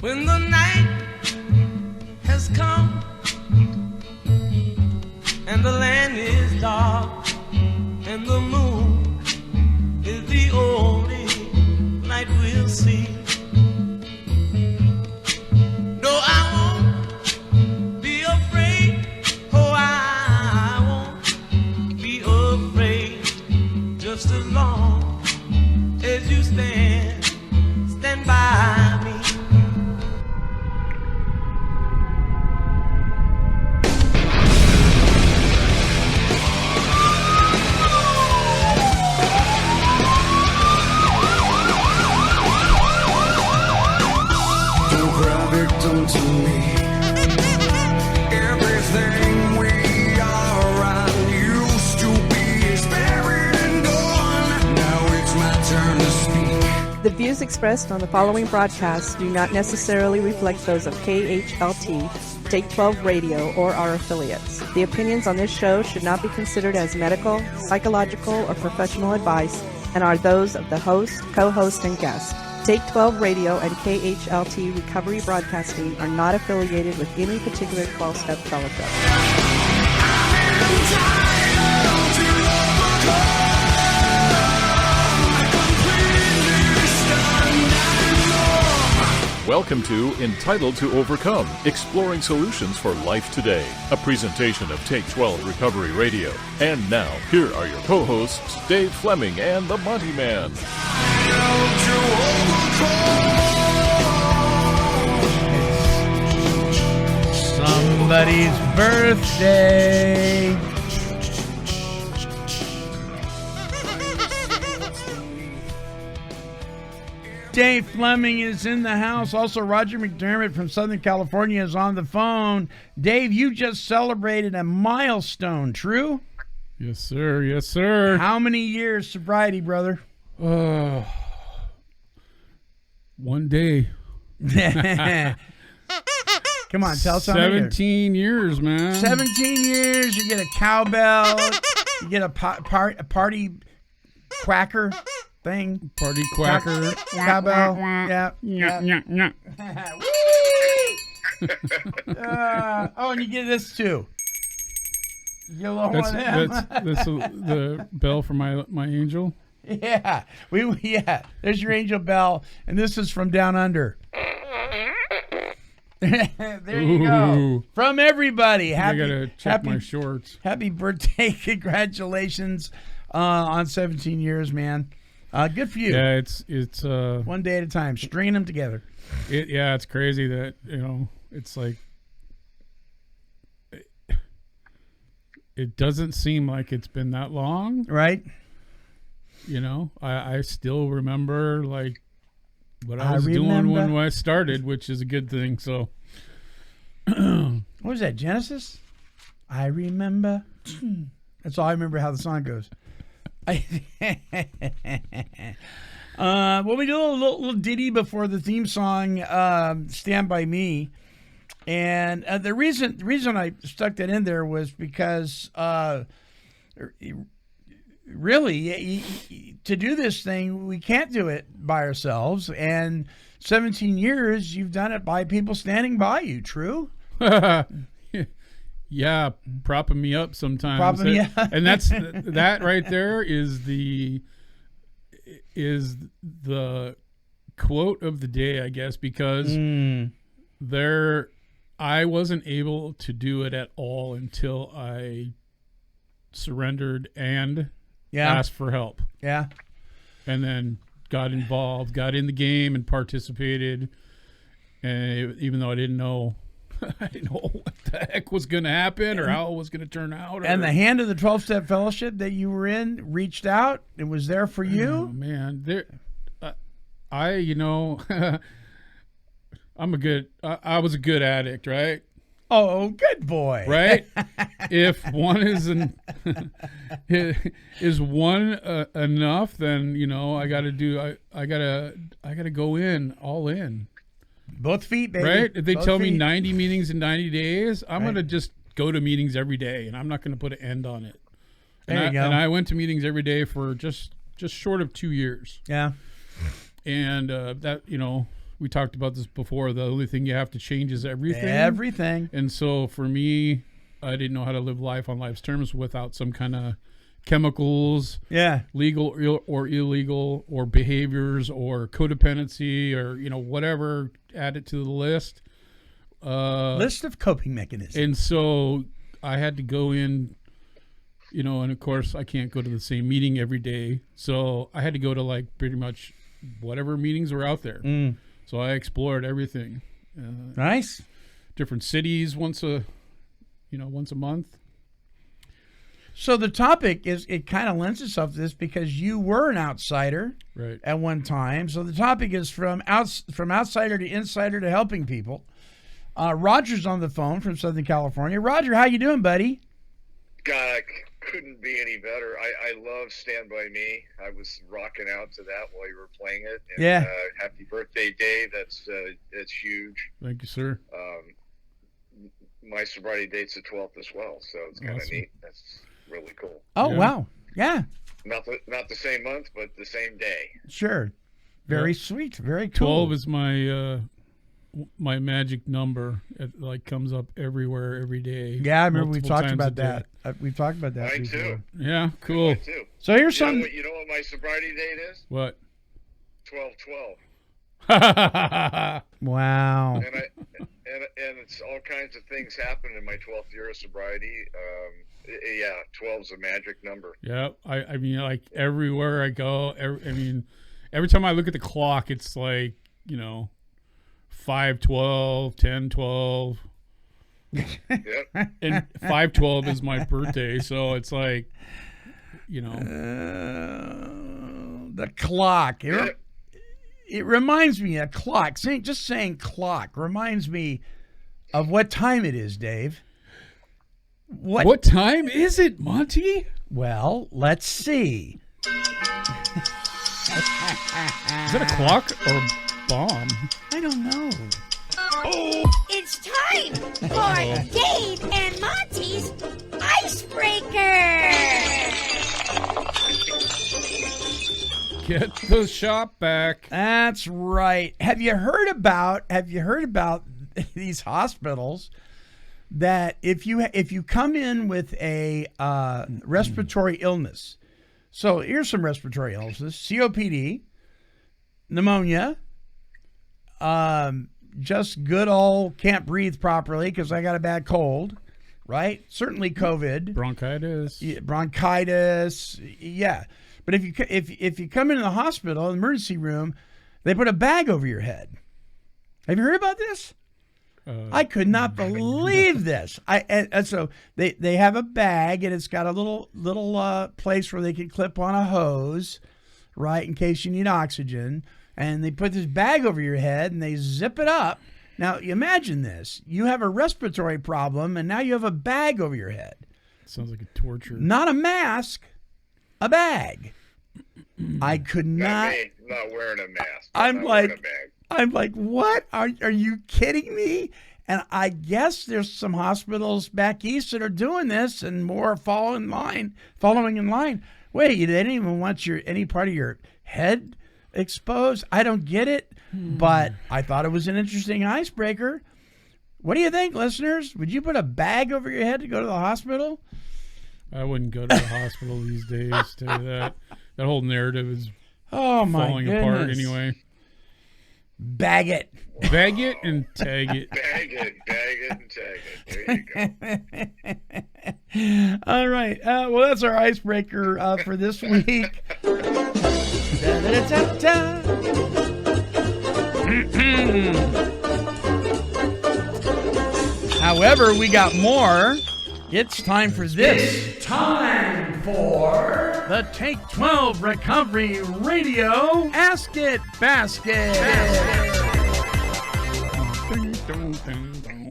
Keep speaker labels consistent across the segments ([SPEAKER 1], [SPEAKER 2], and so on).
[SPEAKER 1] When the night has come and the land is dark and the moon is the only light we'll see. No, I won't be afraid. Oh, I won't be afraid. Just as long as you stand by me.
[SPEAKER 2] Victim to me. Everything we are and used to be is buried and gone. Now it's my turn to speak.
[SPEAKER 3] The views expressed on the following broadcasts do not necessarily reflect those of KHLT, Take 12 Radio, or our affiliates. The opinions on this show should not be considered as medical, psychological, or professional advice and are those of the host, co-host, and guest. Take 12 Radio and KHLT Recovery Broadcasting are not affiliated with any particular 12-step fellowship.
[SPEAKER 4] Welcome to Entitled to Overcome, exploring solutions for life today. A presentation of Take 12 Recovery Radio. And now, here are your co-hosts, Dave Fleming and the Monty Man.
[SPEAKER 5] Somebody's birthday. Dave Fleming is in the house. Also, Roger McDermott from Southern California is on the phone. Dave, you just celebrated a milestone, true?
[SPEAKER 6] Yes, sir. Yes, sir.
[SPEAKER 5] How many years sobriety, brother?
[SPEAKER 6] 1 day.
[SPEAKER 5] Come on, tell us how many
[SPEAKER 6] 17 years, man.
[SPEAKER 5] 17 years. You get a cowbell. You get a party quacker thing.
[SPEAKER 6] Party quacker.
[SPEAKER 5] Cowbell. Yeah.
[SPEAKER 6] Yeah.
[SPEAKER 5] Oh, and you get this too. You get a little one of them.
[SPEAKER 6] That's the bell for my angel.
[SPEAKER 5] Yeah, there's your angel bell, and this is from down under. There you go. From everybody.
[SPEAKER 6] I gotta check my shorts.
[SPEAKER 5] Happy birthday! Congratulations on 17 years, man. Good for you.
[SPEAKER 6] Yeah, it's
[SPEAKER 5] 1 day at a time, stringing them together.
[SPEAKER 6] It's crazy that it's like it doesn't seem like it's been that long,
[SPEAKER 5] right?
[SPEAKER 6] I still remember like what I was doing when I started, which is a good thing. So,
[SPEAKER 5] what was that? Genesis? I remember. That's all I remember. How the song goes. Well, we do a little ditty before the theme song, "Stand by Me," and the reason I stuck that in there was because really, to do this thing, we can't do it by ourselves. And 17 years, you've done it by people standing by you. True?
[SPEAKER 6] Yeah, propping me up sometimes.
[SPEAKER 5] Propping me up. And
[SPEAKER 6] that right there is the quote of the day, I guess, because I wasn't able to do it at all until I surrendered and asked for help.
[SPEAKER 5] Yeah.
[SPEAKER 6] And then got involved, got in the game and participated. And even though I didn't know what the heck was going to happen or how it was going to turn out.
[SPEAKER 5] And the hand of the 12-step fellowship that you were in reached out and was there for you.
[SPEAKER 6] Oh, man. I was a good addict, right?
[SPEAKER 5] Oh, good boy.
[SPEAKER 6] Right? If one is enough, then I got to go in all in.
[SPEAKER 5] Both feet, baby.
[SPEAKER 6] Right? If they
[SPEAKER 5] Both
[SPEAKER 6] tell
[SPEAKER 5] feet.
[SPEAKER 6] me 90 meetings in 90 days, I'm going to just go to meetings every day, and I'm not going to put an end on it.
[SPEAKER 5] There you go.
[SPEAKER 6] And I went to meetings every day for just short of 2 years.
[SPEAKER 5] Yeah.
[SPEAKER 6] And that we talked about this before. The only thing you have to change is everything.
[SPEAKER 5] Everything.
[SPEAKER 6] And so for me, I didn't know how to live life on life's terms without some kind of chemicals,
[SPEAKER 5] Yeah.
[SPEAKER 6] legal or illegal, or behaviors, or codependency, or whatever. Add it to the list.
[SPEAKER 5] List of coping mechanisms.
[SPEAKER 6] And so I had to go in, and of course I can't go to the same meeting every day. So I had to go to like pretty much whatever meetings were out there. So I explored everything.
[SPEAKER 5] Nice.
[SPEAKER 6] Different cities once a month.
[SPEAKER 5] So the topic it kind of lends itself to this because you were an outsider
[SPEAKER 6] Right.
[SPEAKER 5] at one time. So the topic is from outsider to insider to helping people. Roger's on the phone from Southern California. Roger, how you doing, buddy?
[SPEAKER 7] God, couldn't be any better. I love Stand By Me. I was rocking out to that while you were playing it. And,
[SPEAKER 5] Yeah.
[SPEAKER 7] Happy birthday, Dave. That's huge.
[SPEAKER 6] Thank you, sir.
[SPEAKER 7] My sobriety date's the 12th as well, so it's kind of
[SPEAKER 6] Awesome.
[SPEAKER 7] neat. That's really cool.
[SPEAKER 5] Oh,
[SPEAKER 6] Yeah.
[SPEAKER 5] wow. Yeah,
[SPEAKER 7] Not the same month, but the same day.
[SPEAKER 5] sure. Very
[SPEAKER 6] Yeah.
[SPEAKER 5] sweet. Very cool.
[SPEAKER 6] 12 is my magic number. It like comes up everywhere every day.
[SPEAKER 5] Yeah, I remember we've
[SPEAKER 6] multiple
[SPEAKER 5] talked
[SPEAKER 6] times
[SPEAKER 5] about
[SPEAKER 6] a day.
[SPEAKER 5] that. We've talked about that
[SPEAKER 7] Mine
[SPEAKER 5] before.
[SPEAKER 7] too.
[SPEAKER 6] Yeah, cool.
[SPEAKER 7] Mine too.
[SPEAKER 5] So here's
[SPEAKER 7] You know,
[SPEAKER 5] some.
[SPEAKER 7] what my sobriety date is?
[SPEAKER 6] What?
[SPEAKER 7] 12/12.
[SPEAKER 5] Wow.
[SPEAKER 7] And it's all kinds of things happen in my 12th year of sobriety. Yeah, 12's a magic number.
[SPEAKER 6] Yeah, I mean, like everywhere I go, every time I look at the clock, it's like 5/12, 10/12,
[SPEAKER 7] Yep.
[SPEAKER 6] and 5/12 is my birthday, so it's like,
[SPEAKER 5] The clock. It reminds me of clock. Just saying clock reminds me of what time it is, Dave.
[SPEAKER 6] what time is it, Monty?
[SPEAKER 5] Well, let's see.
[SPEAKER 6] Is that a clock or bomb?
[SPEAKER 5] I don't know.
[SPEAKER 8] It's time for Dave and Monty's Icebreaker!
[SPEAKER 6] Get the shop back.
[SPEAKER 5] That's right. Have you heard about these hospitals that if you come in with a respiratory illness, so here's some respiratory illnesses: COPD, pneumonia, just good old can't breathe properly because I got a bad cold, right? Certainly COVID, bronchitis, yeah. But if you come into the hospital, the emergency room, they put a bag over your head. Have you heard about this? I could not believe this. And so they have a bag and it's got a little place where they can clip on a hose, right, in case you need oxygen. And they put this bag over your head and they zip it up. Now imagine this: you have a respiratory problem and now you have a bag over your head.
[SPEAKER 6] Sounds like a torture.
[SPEAKER 5] Not a mask, a bag. I could not.
[SPEAKER 7] Me, not wearing a mask.
[SPEAKER 5] I'm
[SPEAKER 7] not
[SPEAKER 5] like,
[SPEAKER 7] wearing a bag.
[SPEAKER 5] I'm like, what? Are you kidding me? And I guess there's some hospitals back east that are doing this, and more are following in line. Wait, they didn't even want any part of your head exposed? I don't get it, but I thought it was an interesting icebreaker. What do you think, listeners? Would you put a bag over your head to go to the hospital?
[SPEAKER 6] I wouldn't go to the hospital these days. Tell you that whole narrative is falling apart anyway.
[SPEAKER 5] Bag it.
[SPEAKER 6] Bag it and tag it.
[SPEAKER 7] Bag it, and tag it. There you go.
[SPEAKER 5] All right. Well, that's our icebreaker for this week. However, we got more. It's time for this. Time for the Take 12 Recovery Radio Ask It Basket.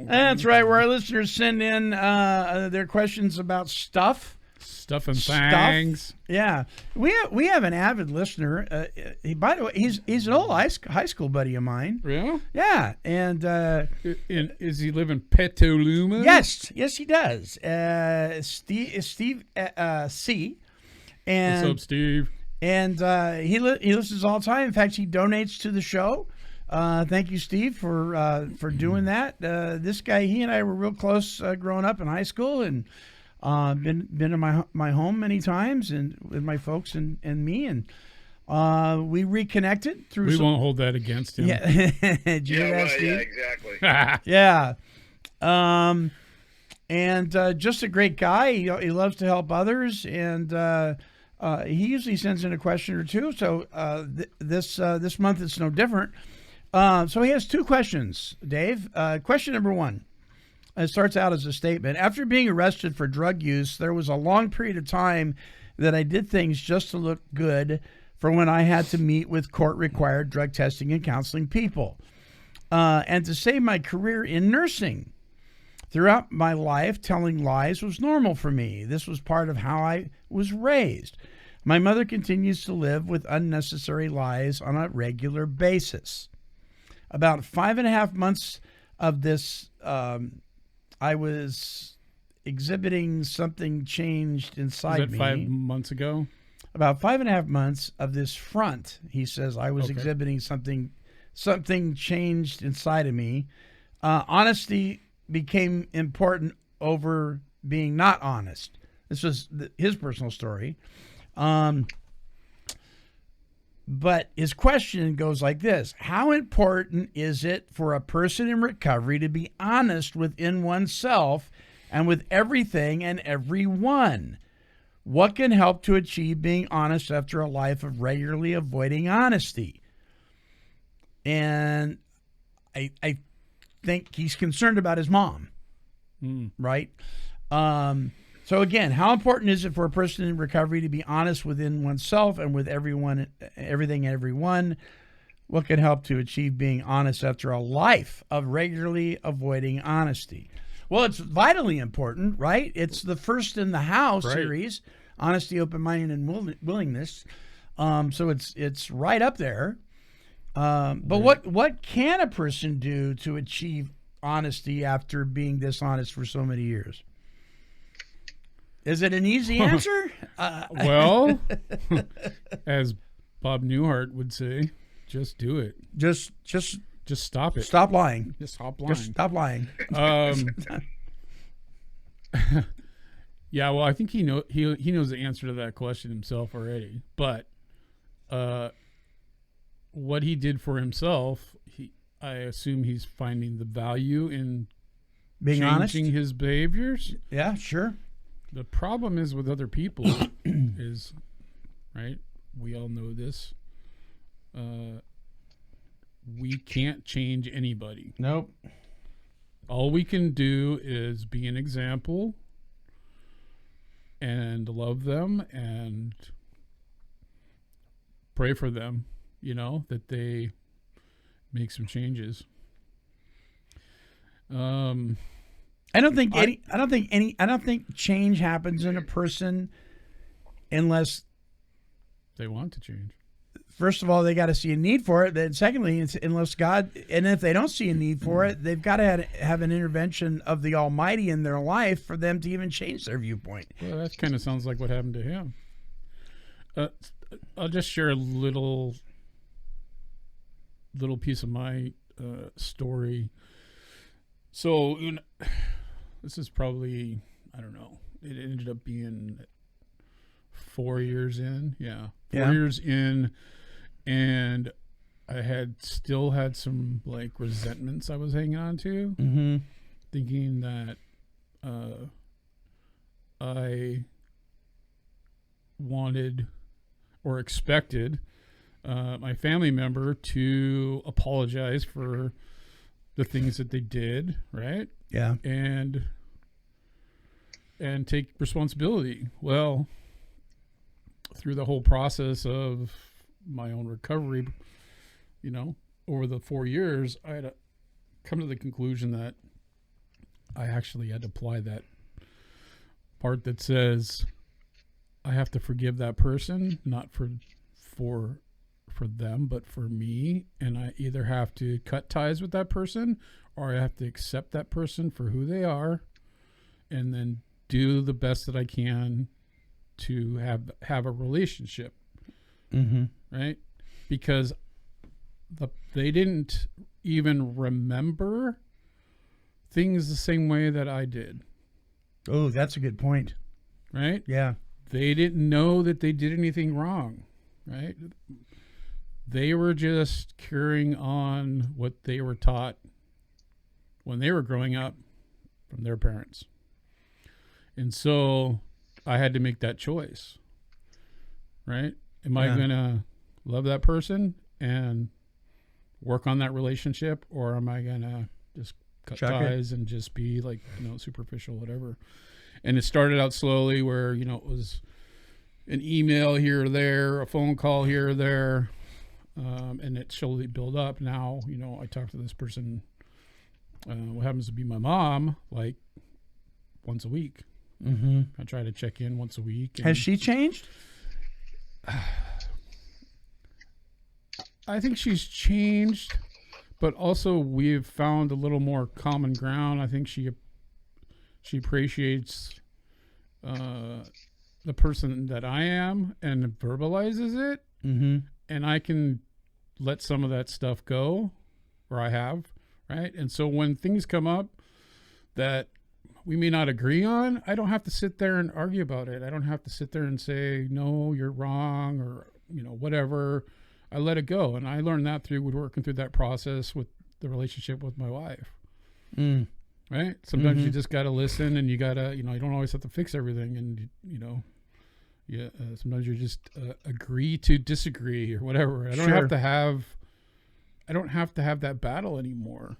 [SPEAKER 5] That's right, where our listeners send in their questions about stuff.
[SPEAKER 6] Stuff and things.
[SPEAKER 5] Yeah, we have an avid listener. By the way, he's an old high school buddy of mine.
[SPEAKER 6] Real?
[SPEAKER 5] Yeah, and
[SPEAKER 6] is he live in Petaluma?
[SPEAKER 5] yes, he does. Steve C. And
[SPEAKER 6] What's up, Steve?
[SPEAKER 5] And he listens all the time. In fact, he donates to the show. Thank you, Steve, for doing that. This guy, he and I were real close growing up in high school, and been in my home many times, and with my folks and me, and we reconnected through.
[SPEAKER 6] We won't hold that against him.
[SPEAKER 5] Yeah, Did you hear that, Steve?
[SPEAKER 7] Exactly.
[SPEAKER 5] Yeah. And just a great guy. He loves to help others, and he usually sends in a question or two. So this month it's no different. So he has two questions, Dave. Question number one. It starts out as a statement. After being arrested for drug use, there was a long period of time that I did things just to look good for when I had to meet with court-required drug testing and counseling people, and to save my career in nursing. Throughout my life, telling lies was normal for me. This was part of how I was raised. My mother continues to live with unnecessary lies on a regular basis. About 5.5 months of this, I was exhibiting something changed inside
[SPEAKER 6] Was that
[SPEAKER 5] me.
[SPEAKER 6] 5 months ago?
[SPEAKER 5] About 5.5 months of this front, he says, I was
[SPEAKER 6] Okay.
[SPEAKER 5] exhibiting something changed inside of me. Honesty became important over being not honest. This was his personal story. But his question goes like this: how important is it for a person in recovery to be honest within oneself and with everything and everyone? What can help to achieve being honest after a life of regularly avoiding honesty? And I think he's concerned about his mom, right? So again, how important is it for a person in recovery to be honest within oneself and with everyone, everything and everyone? What can help to achieve being honest after a life of regularly avoiding honesty? Well, it's vitally important, right? It's the first in the house series, honesty, open-minded, and willingness. So it's right up there. But what can a person do to achieve honesty after being dishonest for so many years? Is it an easy answer?
[SPEAKER 6] Well, as Bob Newhart would say, just do it.
[SPEAKER 5] Just
[SPEAKER 6] stop it.
[SPEAKER 5] stop lying.
[SPEAKER 6] Just stop lying.
[SPEAKER 5] Just stop lying.
[SPEAKER 6] Yeah, well, I think he knows the answer to that question himself already. But what he did for himself, I assume he's finding the value in
[SPEAKER 5] Being honest.
[SPEAKER 6] changing his behaviors.
[SPEAKER 5] Yeah, sure.
[SPEAKER 6] The problem is with other people is, right? We all know this. We can't change anybody.
[SPEAKER 5] Nope.
[SPEAKER 6] All we can do is be an example and love them and pray for them, that they make some changes.
[SPEAKER 5] I don't think change happens in a person unless,
[SPEAKER 6] They want to change.
[SPEAKER 5] first of all, they got to see a need for it. Then secondly, it's unless God, and if they don't see a need for it, they've got to have an intervention of the Almighty in their life for them to even change their viewpoint.
[SPEAKER 6] Well, that kind of sounds like what happened to him. I'll just share a little piece of my story. So this is probably, I don't know, it ended up being 4 years in. Yeah. 4 years in, and I still had some like resentments I was hanging on to, thinking that I wanted or expected my family member to apologize for the things that they did, right?
[SPEAKER 5] Yeah.
[SPEAKER 6] And take responsibility. Well, through the whole process of my own recovery, over the 4 years, I had to come to the conclusion that I actually had to apply that part that says I have to forgive that person, not for them, but for me. And I either have to cut ties with that person, or I have to accept that person for who they are, and then do the best that I can to have a relationship, right? Because they didn't even remember things the same way that I did.
[SPEAKER 5] Oh, that's a good point.
[SPEAKER 6] Right?
[SPEAKER 5] Yeah.
[SPEAKER 6] They didn't know that they did anything wrong, right? They were just carrying on what they were taught when they were growing up from their parents. And so I had to make that choice, right? Am I going to love that person and work on that relationship, or am I going to just cut ties and just be like, superficial, whatever? And it started out slowly where, it was an email here or there, a phone call here or there, and it slowly built up. Now, I talk to this person, what happens to be my mom, like once a week.
[SPEAKER 5] Mm-hmm.
[SPEAKER 6] I try to check in once a week.
[SPEAKER 5] Has she changed?
[SPEAKER 6] I think she's changed, but also we've found a little more common ground. I think she appreciates the person that I am and verbalizes it, and I can let some of that stuff go, or I have, right? And so when things come up that we may not agree on, I don't have to sit there and argue about it. I don't have to sit there and say, no, you're wrong, or whatever. I let it go, and I learned that through working through that process with the relationship with my wife. Right? Sometimes you just got to listen, and you got to, you don't always have to fix everything. And, sometimes you just agree to disagree or whatever. I don't have to have that battle anymore.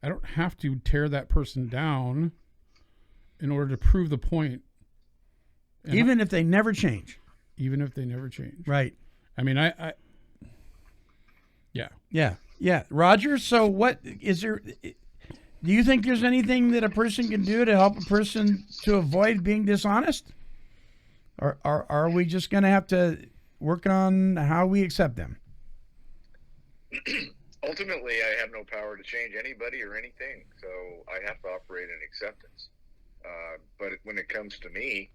[SPEAKER 6] I don't have to tear that person down in order to prove the point. And
[SPEAKER 5] even if they never change.
[SPEAKER 6] Even if they never change.
[SPEAKER 5] Right.
[SPEAKER 6] I mean,
[SPEAKER 5] Yeah. Roger, so what is there... Do you think there's anything that a person can do to help a person to avoid being dishonest? Or are we just going to have to work on how we accept them?
[SPEAKER 7] Ultimately, I have no power to change anybody or anything, so I have to operate in acceptance. But when it comes to me,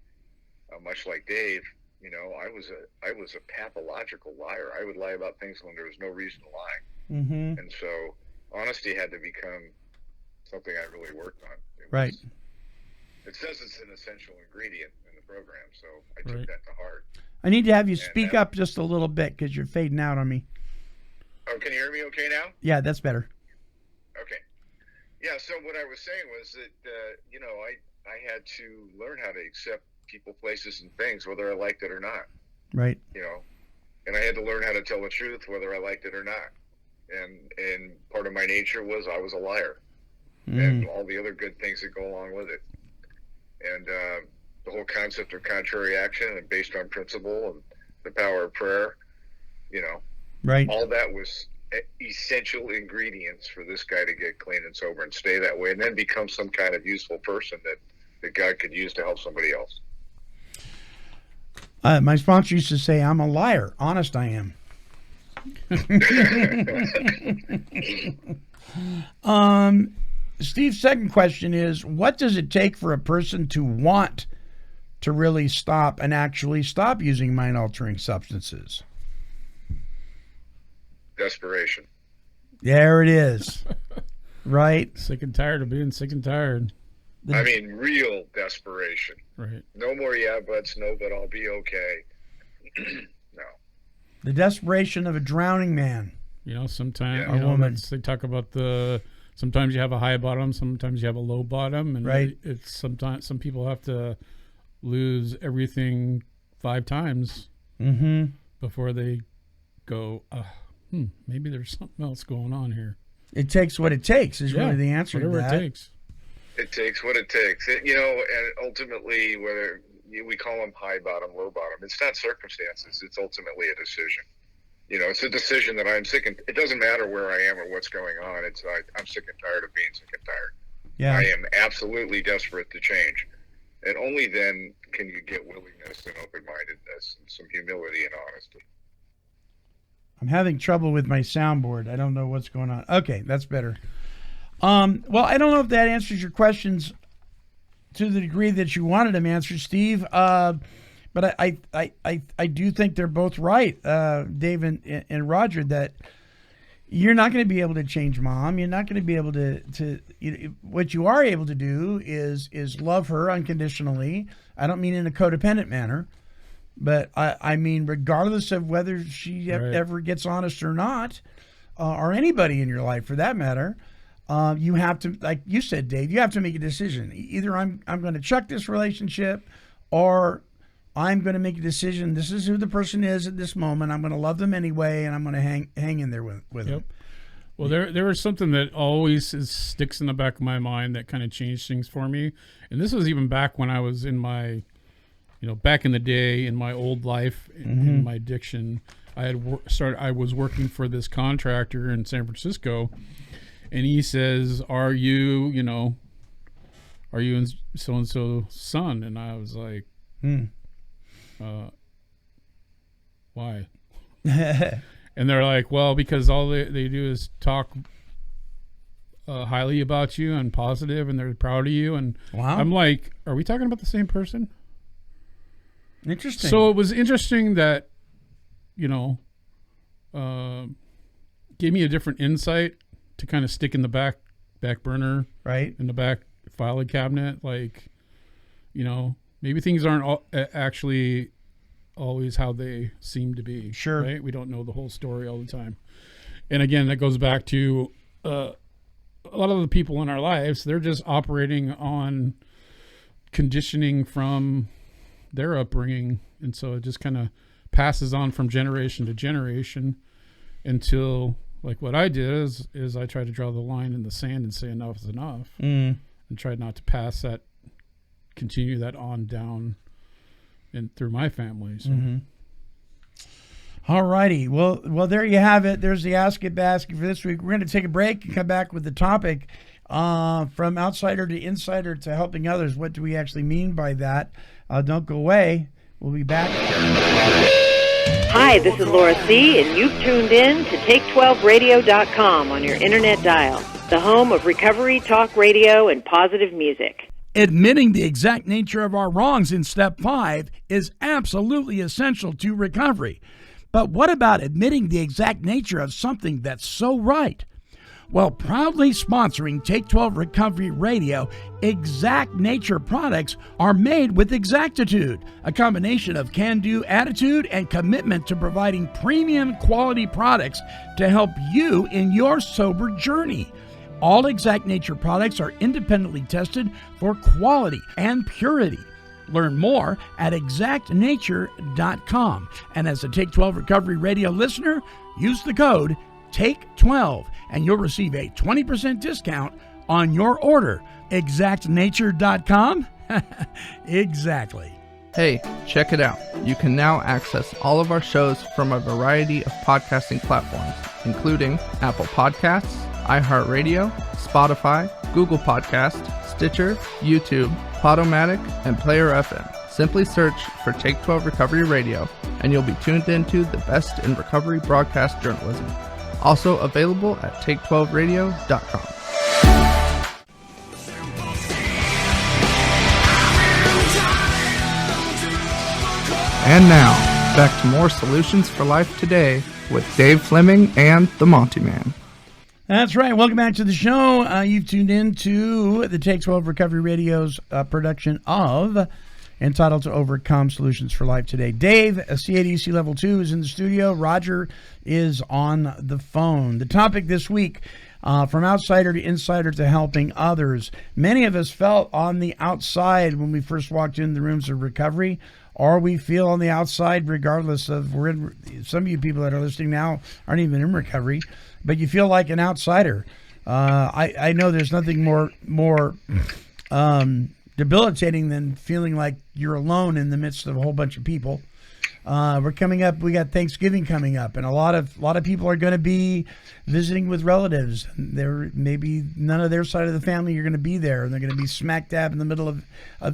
[SPEAKER 7] much like Dave, I was a pathological liar. I would lie about things when there was no reason to lie.
[SPEAKER 5] Mm-hmm.
[SPEAKER 7] And so honesty had to become something I really worked on.
[SPEAKER 5] Right.
[SPEAKER 7] It says it's an essential ingredient in the program, so I took that to heart.
[SPEAKER 5] I need to have you speak up just a little bit because you're fading out on me.
[SPEAKER 7] Oh, can you hear me okay now?
[SPEAKER 5] Yeah, that's better.
[SPEAKER 7] Okay. Yeah, so what I was saying was that, I had to learn how to accept people, places, and things, whether I liked it or not.
[SPEAKER 5] Right.
[SPEAKER 7] And I had to learn how to tell the truth, whether I liked it or not. And part of my nature was I was a liar. And all the other good things that go along with it. And the whole concept of contrary action and based on principle and the power of prayer,
[SPEAKER 5] right.
[SPEAKER 7] All that was essential ingredients for this guy to get clean and sober and stay that way and then become some kind of useful person that God could use to help somebody else.
[SPEAKER 5] My sponsor used to say, I'm a liar. Honest I am. Steve's second question is, what does it take for a person to want to really stop and actually stop using mind-altering substances?
[SPEAKER 7] Desperation.
[SPEAKER 5] There it is. Right?
[SPEAKER 6] Sick and tired of being sick and tired.
[SPEAKER 7] I mean, real desperation.
[SPEAKER 6] Right.
[SPEAKER 7] No more yeah buts, no, but I'll be okay. No.
[SPEAKER 5] The desperation of a drowning man.
[SPEAKER 6] Sometimes
[SPEAKER 5] a woman.
[SPEAKER 6] They talk about sometimes you have a high bottom, sometimes you have a low bottom, and
[SPEAKER 5] right.
[SPEAKER 6] It's sometimes some people have to lose everything 5 times before they go, maybe there's something else going on here.
[SPEAKER 5] It takes what it takes is really the answer to that.
[SPEAKER 6] Whatever it takes.
[SPEAKER 7] It takes what it takes. And ultimately, whether we call them high bottom, low bottom, it's not circumstances. It's ultimately a decision. It's a decision that I'm sick and it doesn't matter where I am or what's going on. I'm sick and tired of being sick and tired.
[SPEAKER 5] Yeah.
[SPEAKER 7] I am absolutely desperate to change. And only then can you get willingness and open-mindedness and some humility and honesty.
[SPEAKER 5] I'm having trouble with my soundboard. I don't know what's going on. Okay, that's better. Well, I don't know if that answers your questions to the degree that you wanted them answered, Steve. But I do think they're both right, Dave and Roger, that you're not going to be able to change mom. You're not going to be able to what you are able to do is love her unconditionally. I don't mean in a codependent manner, but I mean regardless of whether she ever gets honest or not, or anybody in your life for that matter. You have to, like you said, Dave, you have to make a decision. Either I'm going to chuck this relationship, or I'm going to make a decision. This is who the person is at this moment. I'm going to love them anyway, and I'm going to hang in there with them.
[SPEAKER 6] Well, there was something that always sticks in the back of my mind that kind of changed things for me. And this was even back when I was in my, back in the day in my old life, in my addiction. I was working for this contractor in San Francisco, and he says, are you so-and-so son? And I was like, why? And they're like, well, because all they do is talk highly about you and positive, and they're proud of you. And
[SPEAKER 5] wow.
[SPEAKER 6] I'm like, are we talking about the same person?
[SPEAKER 5] Interesting.
[SPEAKER 6] So it was interesting that, gave me a different insight to kind of stick in the back burner,
[SPEAKER 5] right,
[SPEAKER 6] in the back filing cabinet. Like, maybe things aren't actually always how they seem to be.
[SPEAKER 5] Sure.
[SPEAKER 6] Right? We don't know the whole story all the time. And again, that goes back to a lot of the people in our lives, they're just operating on conditioning from their upbringing. And so it just kind of passes on from generation to generation until, like what I did is I tried to draw the line in the sand and say enough is enough, and tried not to continue that on down and through my family. So.
[SPEAKER 5] All righty. Well, there you have it. There's the Ask It Basket for this week. We're going to take a break and come back with the topic from outsider to insider to helping others. What do we actually mean by that? Don't go away. We'll be back.
[SPEAKER 9] Hi, this is Laura C., and you've tuned in to Take12Radio.com on your internet dial, the home of recovery, talk radio, and positive music.
[SPEAKER 5] Admitting the exact nature of our wrongs in Step 5 is absolutely essential to recovery. But what about admitting the exact nature of something that's so right? Well, proudly sponsoring Take 12 Recovery Radio, Exact Nature products are made with exactitude, a combination of can-do attitude and commitment to providing premium quality products to help you in your sober journey. All Exact Nature products are independently tested for quality and purity. Learn more at exactnature.com. And as a Take 12 Recovery Radio listener, use the code TAKE12 and you'll receive a 20% discount on your order. Exactnature.com? Exactly.
[SPEAKER 10] Hey, check it out. You can now access all of our shows from a variety of podcasting platforms, including Apple Podcasts, iHeartRadio, Spotify, Google Podcast, Stitcher, YouTube, Podomatic, and Player FM. Simply search for Take 12 Recovery Radio, and you'll be tuned into the best in recovery broadcast journalism. Also available at Take12Radio.com. And now, back to more Solutions for Life today with Dave Fleming and the Monty Man.
[SPEAKER 5] That's right. Welcome back to the show. You've tuned in to the Take 12 Recovery Radio's production of Entitled to Overcome Solutions for Life today. Dave, CADC Level 2, is in the studio. Roger is on the phone. The topic this week, from outsider to insider to helping others. Many of us felt on the outside when we first walked in the rooms of recovery, or we feel on the outside regardless of, some of you people that are listening now aren't even in recovery, but you feel like an outsider. I know there's nothing more debilitating than feeling like you're alone in the midst of a whole bunch of people. We're coming up. We got Thanksgiving coming up, and a lot of people are going to be visiting with relatives. There maybe none of their side of the family are going to be there, and they're going to be smack dab in the middle of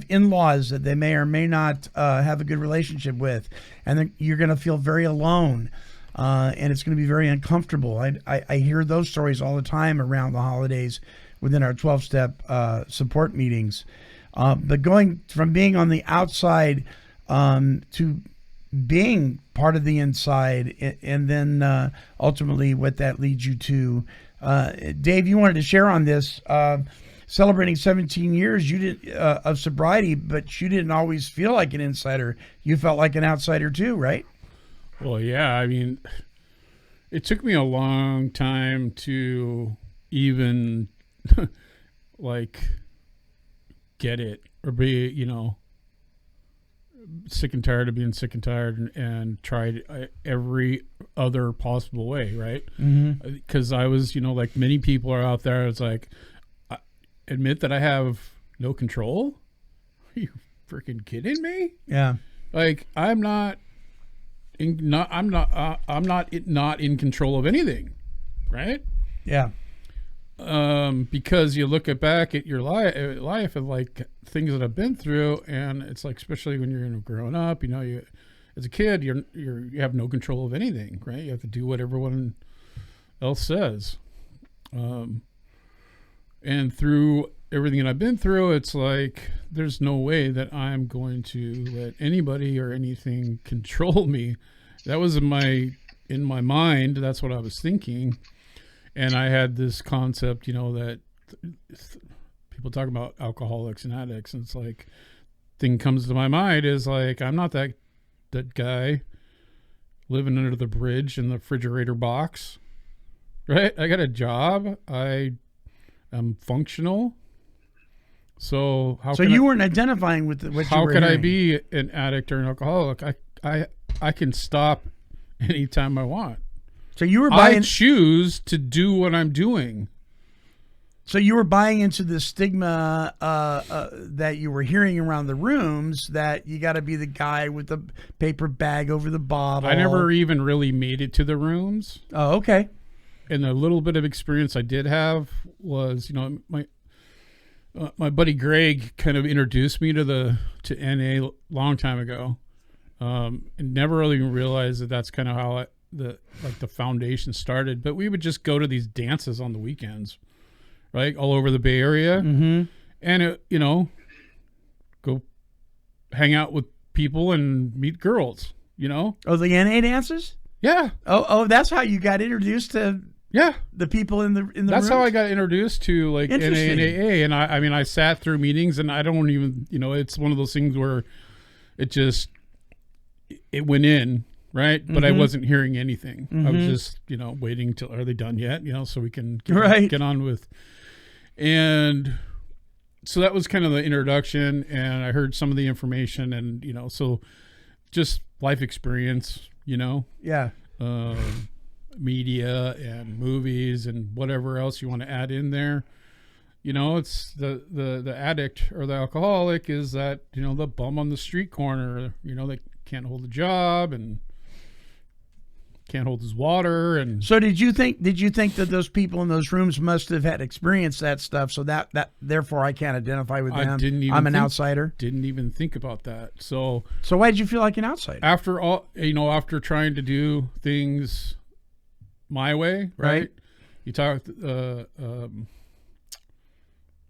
[SPEAKER 5] in-laws that they may or may not have a good relationship with, and then you're going to feel very alone, and it's going to be very uncomfortable. I hear those stories all the time around the holidays within our 12-step support meetings. But going from being on the outside to being part of the inside, and then ultimately what that leads you to. Dave, you wanted to share on this, celebrating 17 years you did of sobriety, but you didn't always feel like an insider. You felt like an outsider too, right?
[SPEAKER 6] Well, yeah. I mean, it took me a long time to even like get it or be, sick and tired of being sick and tired and tried every other possible way, right? Because I was, like many people are out there, it's like, admit that I have no control? Are you freaking kidding me?
[SPEAKER 5] Yeah.
[SPEAKER 6] Like, I'm not in control of anything, right?
[SPEAKER 5] Yeah.
[SPEAKER 6] Because you look back at your life and like things that I've been through, and it's like, especially when you're growing up, you as a kid, you have no control of anything, right? You have to do what everyone else says. And through everything that I've been through, it's like there's no way that I'm going to let anybody or anything control me. That was in my mind. That's what I was thinking. And I had this concept, that people talk about alcoholics and addicts, and it's like, thing comes to my mind is like, I'm not that guy living under the bridge in the refrigerator box, right? I got a job. I'm functional. So
[SPEAKER 5] you weren't identifying with what you were
[SPEAKER 6] How could
[SPEAKER 5] hearing.
[SPEAKER 6] I be an addict or an alcoholic? I can stop anytime I want.
[SPEAKER 5] So you were
[SPEAKER 6] I choose to do what I'm doing.
[SPEAKER 5] So you were buying into the stigma that you were hearing around the rooms, that you got to be the guy with the paper bag over the bottle.
[SPEAKER 6] I never even really made it to the rooms.
[SPEAKER 5] Oh, okay.
[SPEAKER 6] And the little bit of experience I did have was, my buddy Greg kind of introduced me to NA long time ago, and never really realized that that's kind of how the foundation started. But we would just go to these dances on the weekends, right, all over the Bay Area, and go hang out with people and meet girls.
[SPEAKER 5] Oh, the NA dances.
[SPEAKER 6] Yeah.
[SPEAKER 5] Oh, that's how you got introduced to.
[SPEAKER 6] Yeah,
[SPEAKER 5] the people in the
[SPEAKER 6] That's
[SPEAKER 5] rooms?
[SPEAKER 6] how I got introduced to like NA and AA, and I sat through meetings, and I don't even it's one of those things where it went in, right, but I wasn't hearing anything. I was just waiting till, are they done yet, so we can get on with. And so that was kind of the introduction, and I heard some of the information, and so just life experience,
[SPEAKER 5] yeah.
[SPEAKER 6] Media and movies and whatever else you want to add in there. It's the addict or the alcoholic is that, the bum on the street corner, that can't hold a job and can't hold his water. And
[SPEAKER 5] so did you think that those people in those rooms must have had experienced that stuff, so that therefore I can't identify with them? I'm an outsider.
[SPEAKER 6] Didn't even think about that. So
[SPEAKER 5] why did you feel like an outsider?
[SPEAKER 6] After all, after trying to do things my way, right? You talk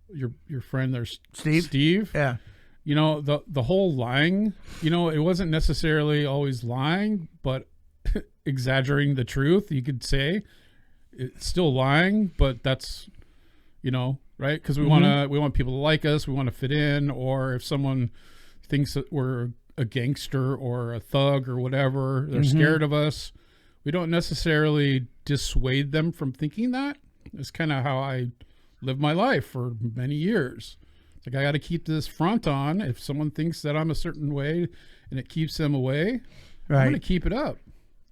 [SPEAKER 6] your friend there, Steve.
[SPEAKER 5] Yeah.
[SPEAKER 6] The whole lying, it wasn't necessarily always lying, but exaggerating the truth, you could say. It's still lying, but that's, right? Because we want people to like us, we want to fit in, or if someone thinks that we're a gangster or a thug or whatever, they're scared of us. We don't necessarily dissuade them from thinking that. It's kind of how I lived my life for many years. It's like, I got to keep this front on. If someone thinks that I'm a certain way and it keeps them away, I'm going to keep it up,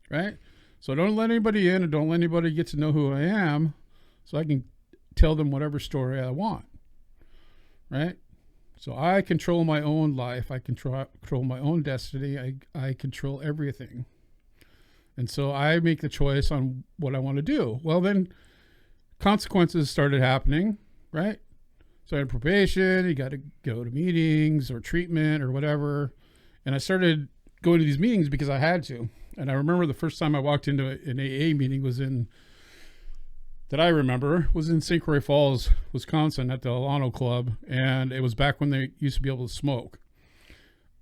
[SPEAKER 6] right? So don't let anybody in, and don't let anybody get to know who I am, so I can tell them whatever story I want, right? So I control my own life. I control my own destiny. I control everything. And so I make the choice on what I want to do. Well, then consequences started happening, right? So I had probation, you got to go to meetings or treatment or whatever. And I started going to these meetings because I had to. And I remember the first time I walked into an AA meeting was in St. Croix Falls, Wisconsin at the Al-anon club. And it was back when they used to be able to smoke.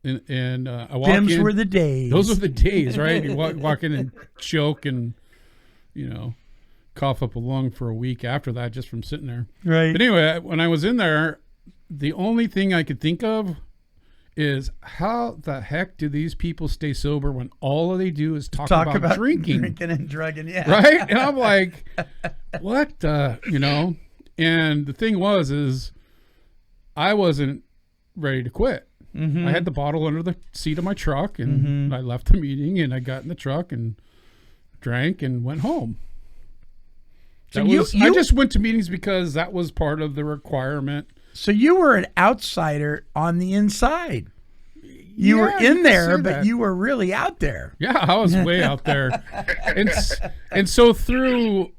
[SPEAKER 6] And I walk
[SPEAKER 5] Them's
[SPEAKER 6] in.
[SPEAKER 5] were the days.
[SPEAKER 6] Those were the days, right? You walk in and choke and, cough up a lung for a week after that just from sitting there.
[SPEAKER 5] Right.
[SPEAKER 6] But anyway, when I was in there, the only thing I could think of is how the heck do these people stay sober when all they do is talk about drinking
[SPEAKER 5] and drugging, yeah.
[SPEAKER 6] Right? And I'm like, what? And the thing is I wasn't ready to quit.
[SPEAKER 5] Mm-hmm.
[SPEAKER 6] I had the bottle under the seat of my truck, and I left the meeting, and I got in the truck and drank and went home.
[SPEAKER 5] So
[SPEAKER 6] I just went to meetings because that was part of the requirement.
[SPEAKER 5] So you were an outsider on the inside. You were in there, but you were really out there.
[SPEAKER 6] Yeah, I was way out there. And so through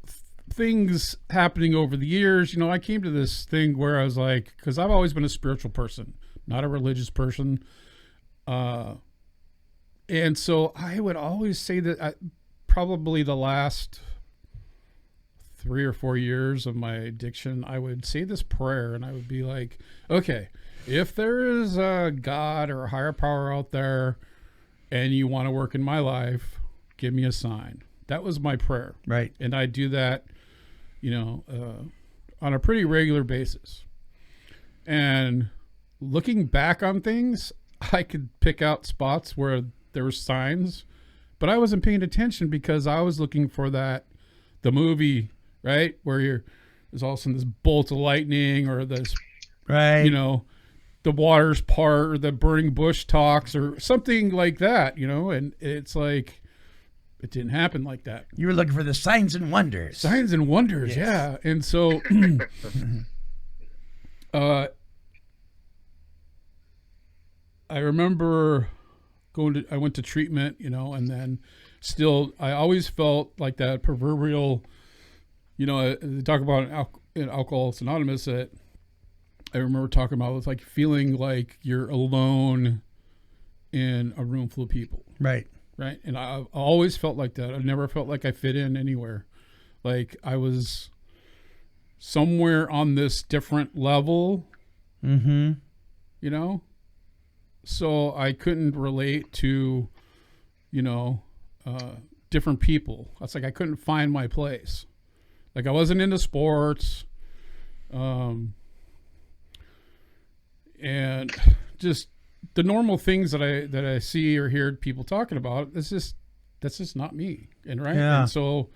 [SPEAKER 6] things happening over the years, I came to this thing where I was like, because I've always been a spiritual person, not a religious person. And so I would always say that probably the last 3 or 4 years of my addiction, I would say this prayer and I would be like, okay, if there is a God or a higher power out there and you want to work in my life, give me a sign. That was my prayer.
[SPEAKER 5] Right.
[SPEAKER 6] And I do that, on a pretty regular basis. And looking back on things, I could pick out spots where there were signs, but I wasn't paying attention because I was looking for the movie, right? Where there's all of a sudden this bolt of lightning or this,
[SPEAKER 5] right?
[SPEAKER 6] The waters part or the burning bush talks or something like that, and it's like, it didn't happen like that.
[SPEAKER 5] You were looking for the signs and wonders.
[SPEAKER 6] Signs and wonders, yes. Yeah. And so, I remember I went to treatment, and then still, I always felt like that proverbial, they talk about in Alcoholics Anonymous that I remember talking about, it's like feeling like you're alone in a room full of people.
[SPEAKER 5] Right.
[SPEAKER 6] Right. And I always felt like that. I never felt like I fit in anywhere. Like I was somewhere on this different level, so I couldn't relate to, different people. It's like I couldn't find my place. Like I wasn't into sports, and just the normal things that I see or hear people talking about. That's just not me. And right.
[SPEAKER 5] Yeah.
[SPEAKER 6] And so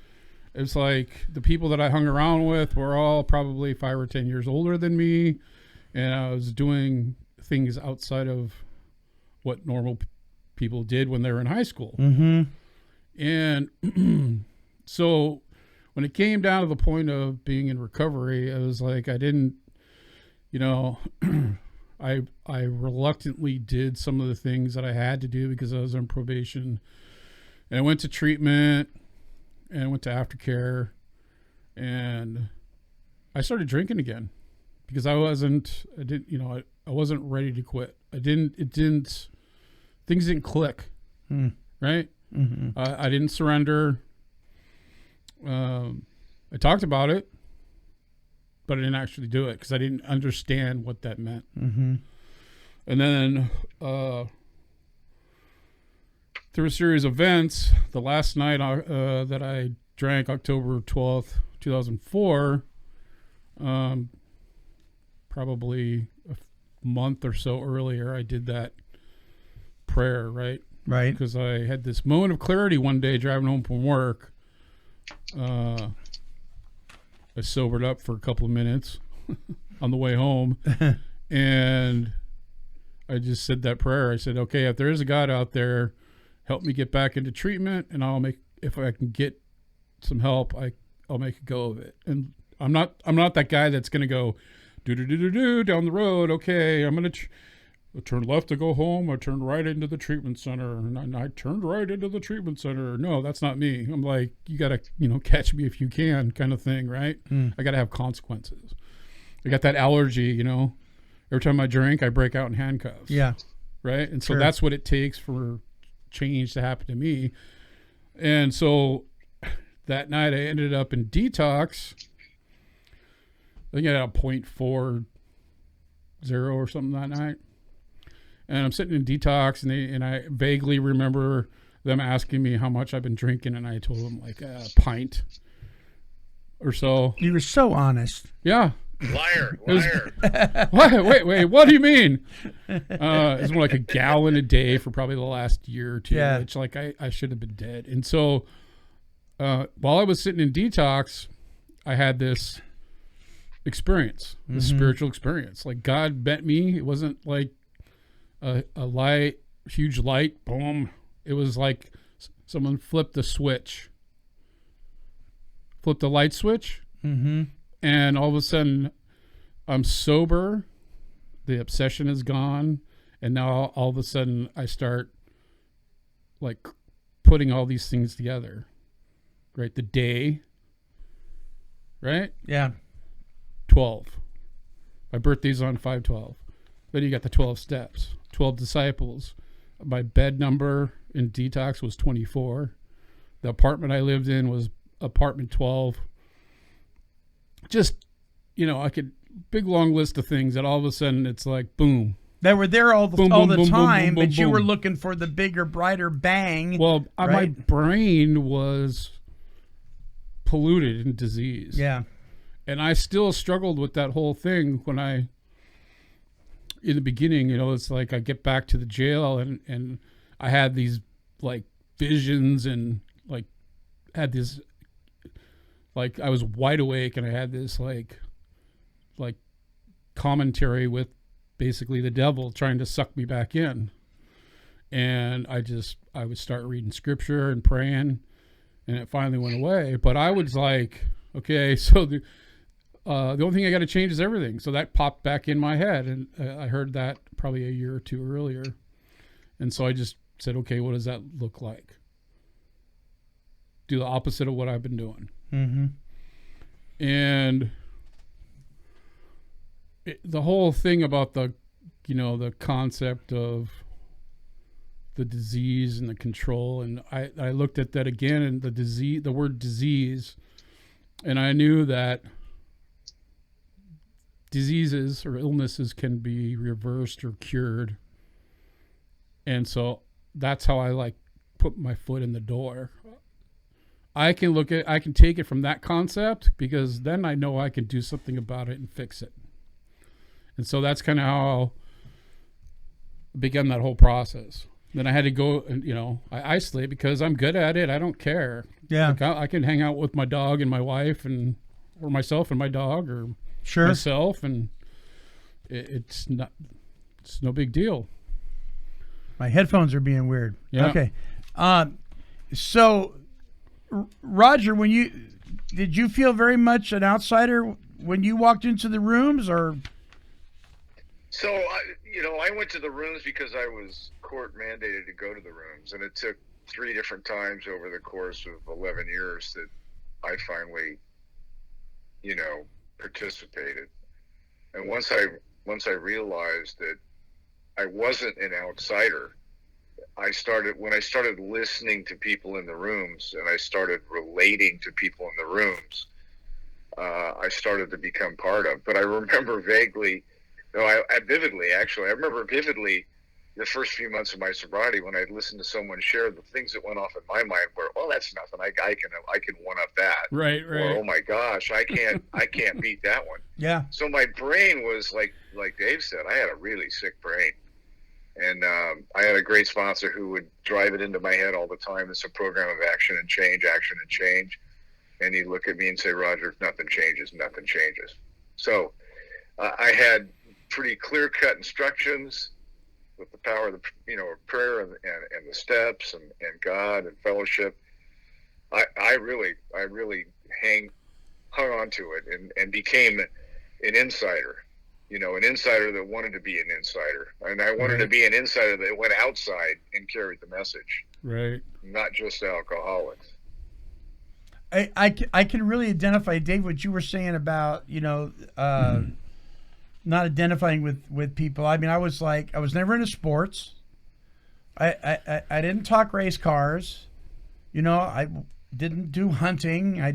[SPEAKER 6] it's like the people that I hung around with were all probably 5 or 10 years older than me, and I was doing things outside of what normal people did when they were in high school.
[SPEAKER 5] Mm-hmm.
[SPEAKER 6] And so when it came down to the point of being in recovery, I was like, I didn't, I reluctantly did some of the things that I had to do because I was on probation, and I went to treatment and I went to aftercare, and I started drinking again because I wasn't ready to quit. Things didn't click. Right.
[SPEAKER 5] Mm-hmm.
[SPEAKER 6] I didn't surrender. I talked about it, but I didn't actually do it because I didn't understand what that meant.
[SPEAKER 5] Mm-hmm.
[SPEAKER 6] And then through a series of events, the last night that I drank, October 12th, 2004, probably a month or so earlier, I did that prayer, right?
[SPEAKER 5] Right.
[SPEAKER 6] Because I had this moment of clarity one day driving home from work. I sobered up for a couple of minutes on the way home, and I just said that prayer. I said, okay, if there is a God out there, help me get back into treatment, and if I can get some help, I'll make a go of it. And I'm not that guy that's going to go do down the road. Okay, I'm going to turn left to go home. I turned right into the treatment center, and I turned right into the treatment center. No, that's not me. I'm like, you got to, catch me if you can kind of thing, right? I got to have consequences. I got that allergy, every time I drink, I break out in handcuffs.
[SPEAKER 5] Yeah.
[SPEAKER 6] Right. And so that's what it takes for change to happen to me. And so that night I ended up in detox. I think I had a 0.40 or something that night. And I'm sitting in detox, and I vaguely remember them asking me how much I've been drinking, and I told them like a pint or so.
[SPEAKER 5] You were so honest.
[SPEAKER 6] Yeah.
[SPEAKER 7] Liar.
[SPEAKER 6] Wait, what do you mean? It's more like a gallon a day for probably the last year or two.
[SPEAKER 5] Yeah.
[SPEAKER 6] It's like I should have been dead. And so while I was sitting in detox, I had this experience, this spiritual experience. Like God met me. It wasn't like a light, huge light, boom. It was like someone flipped the switch. Flipped the light switch.
[SPEAKER 5] Mm-hmm.
[SPEAKER 6] And all of a sudden, I'm sober. The obsession is gone. And now all of a sudden, I start like putting all these things together. Right? The day. Right?
[SPEAKER 5] Yeah.
[SPEAKER 6] 12. My birthday's on 5/12. Then you got the 12 steps, 12 disciples. My bed number in detox was 24. The apartment I lived in was apartment 12. Just, I could, big long list of things that all of a sudden it's like, boom.
[SPEAKER 5] They were there all the
[SPEAKER 6] Boom,
[SPEAKER 5] all
[SPEAKER 6] boom,
[SPEAKER 5] the
[SPEAKER 6] boom, boom,
[SPEAKER 5] time,
[SPEAKER 6] boom,
[SPEAKER 5] but you
[SPEAKER 6] boom.
[SPEAKER 5] were looking for the bigger, brighter bang.
[SPEAKER 6] Well, my
[SPEAKER 5] right?
[SPEAKER 6] brain was polluted and diseased.
[SPEAKER 5] Yeah.
[SPEAKER 6] And I still struggled with that whole thing when in the beginning, it's like I get back to the jail and I had these like visions and like had this, like I was wide awake and I had this like commentary with basically the devil trying to suck me back in. And I would start reading scripture and praying, and it finally went away. But I was like, okay, so the only thing I got to change is everything. So that popped back in my head, and I heard that probably a year or two earlier. And so I just said, okay, what does that look like? Do the opposite of what I've been doing.
[SPEAKER 5] Mm-hmm.
[SPEAKER 6] And the whole thing about the concept of the disease and the control, and I looked at that again, and the word disease, and I knew that diseases or illnesses can be reversed or cured. And so that's how I put my foot in the door. I can take it from that concept, because then I know I can do something about it and fix it. And so that's kind of how I began that whole process. Then I had to go and, I isolate because I'm good at it. I don't care.
[SPEAKER 5] Yeah.
[SPEAKER 6] Like I can hang out with my dog and my wife or myself and my dog, or
[SPEAKER 5] Sure.
[SPEAKER 6] myself, and it's no big deal.
[SPEAKER 5] My headphones are being weird.
[SPEAKER 6] Yeah.
[SPEAKER 5] Okay. So Roger, did you feel very much an outsider when you walked into the rooms, or?
[SPEAKER 7] So, I went to the rooms because I was court mandated to go to the rooms, and it took 3 different times over the course of 11 years that I finally, participated. And once I realized that I wasn't an outsider, when I started listening to people in the rooms and I started relating to people in the rooms, I started to become part of. But I remember vaguely, I remember vividly the first few months of my sobriety when I'd listened to someone share the things that went off in my mind were, well, that's nothing. I can one up that.
[SPEAKER 6] Right.
[SPEAKER 7] Or, oh my gosh, I can't beat that one.
[SPEAKER 5] Yeah.
[SPEAKER 7] So my brain was like Dave said, I had a really sick brain. And I had a great sponsor who would drive it into my head all the time. It's a program of action and change. And he'd look at me and say, Roger, if nothing changes, nothing changes. So I had pretty clear-cut instructions with the power of prayer and the steps and God and fellowship. I really hung on to it and became an insider. An insider that wanted to be an insider. And I wanted to be an insider that went outside and carried the message.
[SPEAKER 6] Right.
[SPEAKER 7] Not just alcoholics.
[SPEAKER 5] I can really identify, Dave, what you were saying about, not identifying with people. I mean, I was never into sports. I didn't talk race cars. I didn't do hunting. I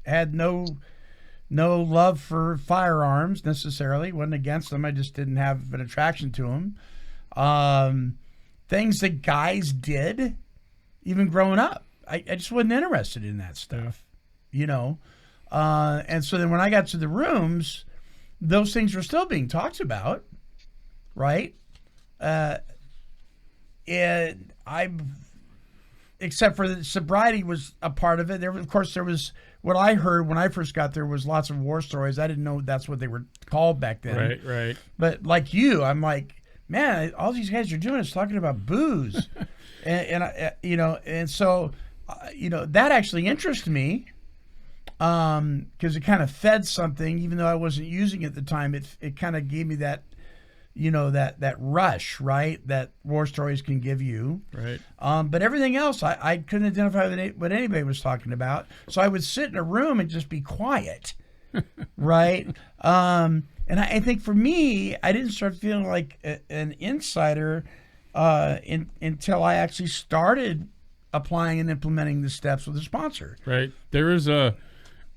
[SPEAKER 5] had no love for firearms necessarily. Wasn't against them. I just didn't have an attraction to them. things that guys did, even growing up. I just wasn't interested in that stuff, you know. And so then when I got to the rooms, those things were still being talked about, right? And except for the sobriety was a part of it. There was what I heard when I first got there was lots of war stories. I didn't know that's what they were called back then.
[SPEAKER 6] Right.
[SPEAKER 5] But like you, I'm like, man, all these guys are doing is talking about booze, and so that actually interests me, because it kind of fed something, even though I wasn't using it at the time. It kind of gave me that. That rush, right? That war stories can give you.
[SPEAKER 6] Right.
[SPEAKER 5] But everything else, I couldn't identify with what anybody was talking about. So I would sit in a room and just be quiet, right? And I think for me, I didn't start feeling like an insider until I actually started applying and implementing the steps with a sponsor.
[SPEAKER 6] Right. There is I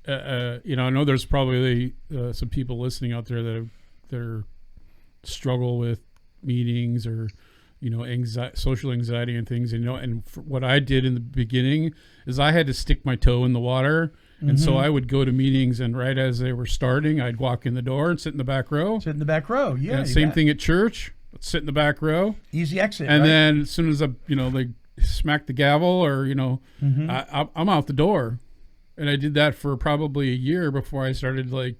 [SPEAKER 6] know there's probably some people listening out there that are struggle with meetings or social anxiety and things, and what I did in the beginning is I had to stick my toe in the water, and so I would go to meetings, and right as they were starting, I'd walk in the door and sit in the back row.
[SPEAKER 5] Yeah,
[SPEAKER 6] same thing at church. Sit in the back row,
[SPEAKER 5] easy exit,
[SPEAKER 6] and
[SPEAKER 5] right?
[SPEAKER 6] then as soon as they smack the gavel, or I'm out the door. And I did that for probably a year before I started like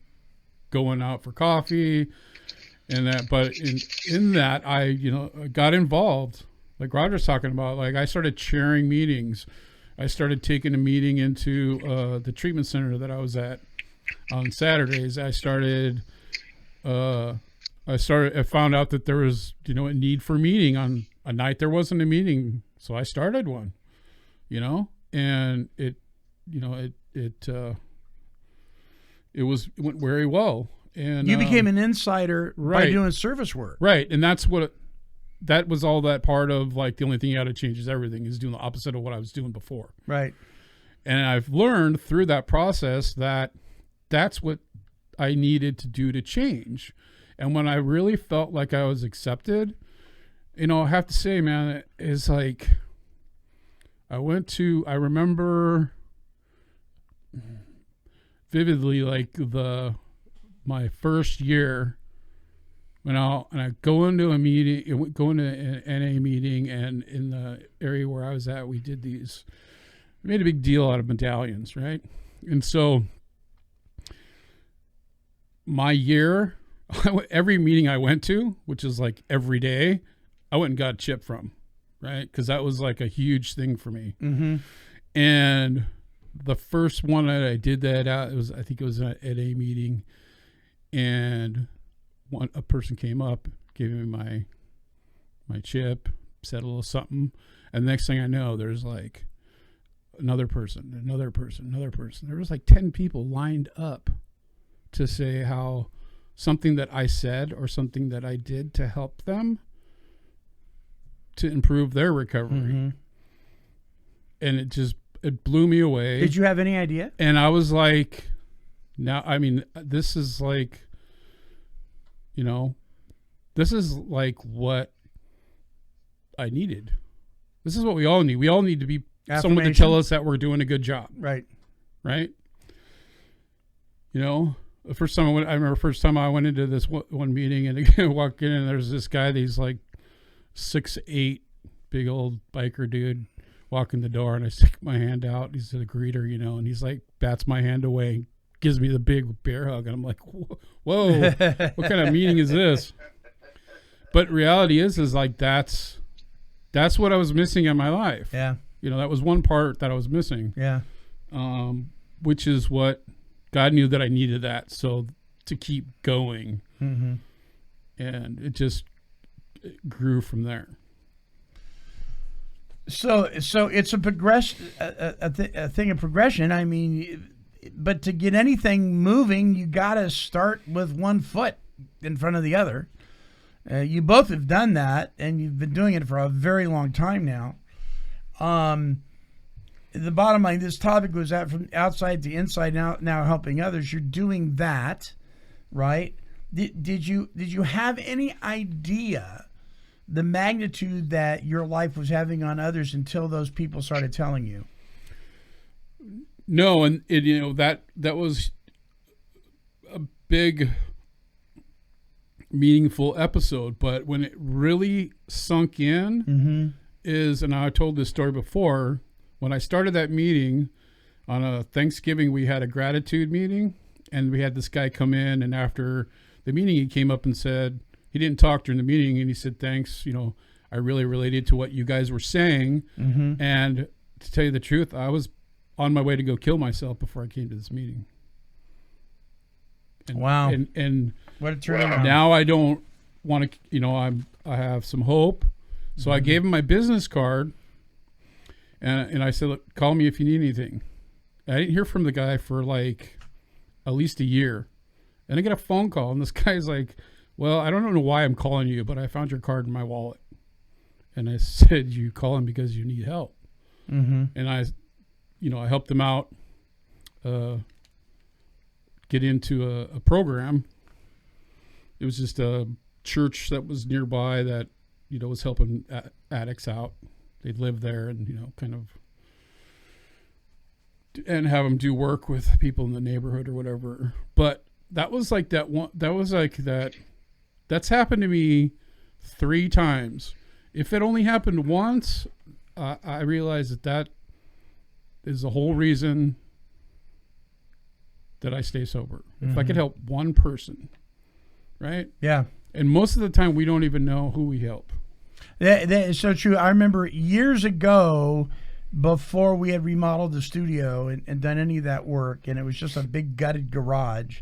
[SPEAKER 6] going out for coffee and that. But in that, I got involved, like Roger's talking about. Like I started chairing meetings. I started taking a meeting into the treatment center that I was at on Saturdays. I found out that there was a need for a meeting on a night there wasn't a meeting, so I started one. And it went very well. And
[SPEAKER 5] you became an insider
[SPEAKER 6] right,
[SPEAKER 5] by doing service work.
[SPEAKER 6] Right. And that was all that part of, like, the only thing you got to change is everything, is doing the opposite of what I was doing before.
[SPEAKER 5] Right.
[SPEAKER 6] And I've learned through that process that that's what I needed to do to change. And when I really felt like I was accepted, I have to say, man, it's like I remember vividly, like my first year when I go into a meeting, go into an NA meeting, and in the area where I was at, we made a big deal out of medallions, right? And so my year, every meeting I went to, which is like every day, I went and got a chip from, right? Because that was like a huge thing for me.
[SPEAKER 5] Mm-hmm.
[SPEAKER 6] And the first one that I did that at, I think it was at a meeting, and a person came up, gave me my chip, said a little something, and the next thing I know, there's like another person. There was like 10 people lined up to say how something that I said or something that I did to help them to improve their recovery.
[SPEAKER 5] Mm-hmm.
[SPEAKER 6] And it blew me away.
[SPEAKER 5] Did you have any idea?
[SPEAKER 6] And I was like, this is like, this is like what I needed. This is what we all need. We all need to be someone to tell us that we're doing a good job.
[SPEAKER 5] Right.
[SPEAKER 6] Right. The first time I remember I went into this one meeting, and I walked in, and there's this guy, he's like 6'8", big old biker dude, walking the door, and I stick my hand out. He's a greeter, and he's like, bats my hand away, gives me the big bear hug, and I'm like, whoa, what kind of meeting is this? But reality is like that's what I was missing in my life.
[SPEAKER 5] Yeah.
[SPEAKER 6] That was one part that I was missing.
[SPEAKER 5] Yeah.
[SPEAKER 6] Which is what God knew that I needed that, so to keep going.
[SPEAKER 5] Mm-hmm.
[SPEAKER 6] And it just grew from there.
[SPEAKER 5] So it's a progression, a thing of progression. I mean, but to get anything moving, you got to start with one foot in front of the other. You both have done that, and you've been doing it for a very long time now. The bottom line, this topic goes out from outside to inside, now helping others. You're doing that, right? Did you have any idea the magnitude that your life was having on others until those people started telling you.
[SPEAKER 6] No, and that was a big, meaningful episode. But when it really sunk in, and I told this story before, when I started that meeting on a Thanksgiving, we had a gratitude meeting, and we had this guy come in, and after the meeting, he came up and said, he didn't talk during the meeting, and he said, thanks, I really related to what you guys were saying. And to tell you the truth, I was on my way to go kill myself before I came to this meeting. And,
[SPEAKER 5] wow.
[SPEAKER 6] And
[SPEAKER 5] what a turnaround.
[SPEAKER 6] Now I don't want to, I have some hope. So I gave him my business card, and I said, look, call me if you need anything. I didn't hear from the guy for like at least a year. And I get a phone call, and this guy's like, well, I don't know why I'm calling you, but I found your card in my wallet. And I said, you calling because you need help. And I helped him out, get into a program. It was just a church that was nearby that, was helping addicts out. They'd live there and, kind of, and have them do work with people in the neighborhood or whatever. But that was like that's happened to me 3 times. If it only happened once, I realized that is the whole reason that I stay sober. If I could help one person, right?
[SPEAKER 5] Yeah.
[SPEAKER 6] And most of the time, we don't even know who we help.
[SPEAKER 5] That is so true. I remember years ago, before we had remodeled the studio and done any of that work, and it was just a big gutted garage,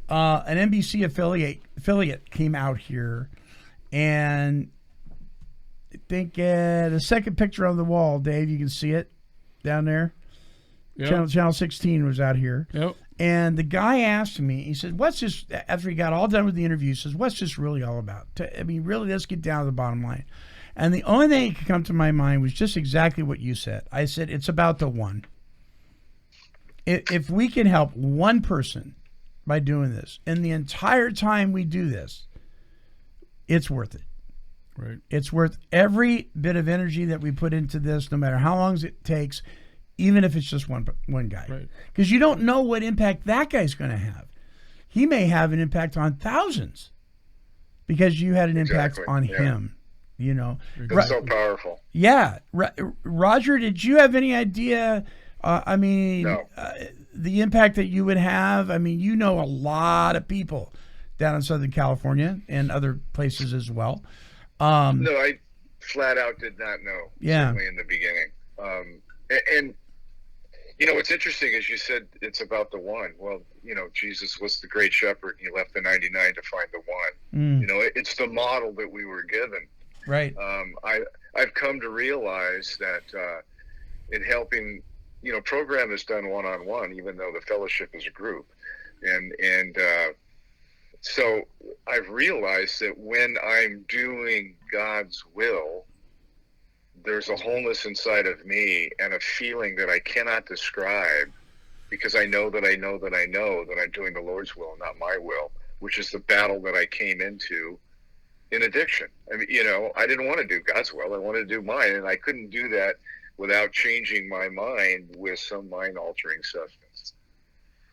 [SPEAKER 5] an NBC affiliate came out here, and I think the second picture on the wall, Dave, you can see it down there. Yep. Channel 16 was out here.
[SPEAKER 6] Yep.
[SPEAKER 5] And the guy asked me, he said, what's this, after he got all done with the interview, he says, what's this really all about? Really, let's get down to the bottom line. And the only thing that could come to my mind was just exactly what you said. I said, it's about the one. If we can help one person by doing this, and the entire time we do this, it's worth it.
[SPEAKER 6] Right.
[SPEAKER 5] It's worth every bit of energy that we put into this, no matter how long it takes, even if it's just one guy.
[SPEAKER 6] Right.
[SPEAKER 5] Because you don't know what impact that guy's going to have. He may have an impact on thousands because you had an impact on him.
[SPEAKER 7] That's so powerful.
[SPEAKER 5] Yeah. Roger, did you have any idea,
[SPEAKER 7] No.
[SPEAKER 5] The impact that you would have? A lot of people down in Southern California and other places as well.
[SPEAKER 7] No, I flat out did not know.
[SPEAKER 5] Yeah.
[SPEAKER 7] Certainly in the beginning. And what's interesting is you said it's about the one. Well, Jesus was the great shepherd, and he left the 99 to find the one. It's the model that we were given.
[SPEAKER 5] Right.
[SPEAKER 7] I've come to realize that in helping, program is done one-on-one, even though the fellowship is a group. And so I've realized that when I'm doing God's will, there's a wholeness inside of me and a feeling that I cannot describe, because I know that I'm doing the Lord's will, not my will, which is the battle that I came into in addiction. I didn't want to do God's will. I wanted to do mine, and I couldn't do that without changing my mind with some mind-altering substance.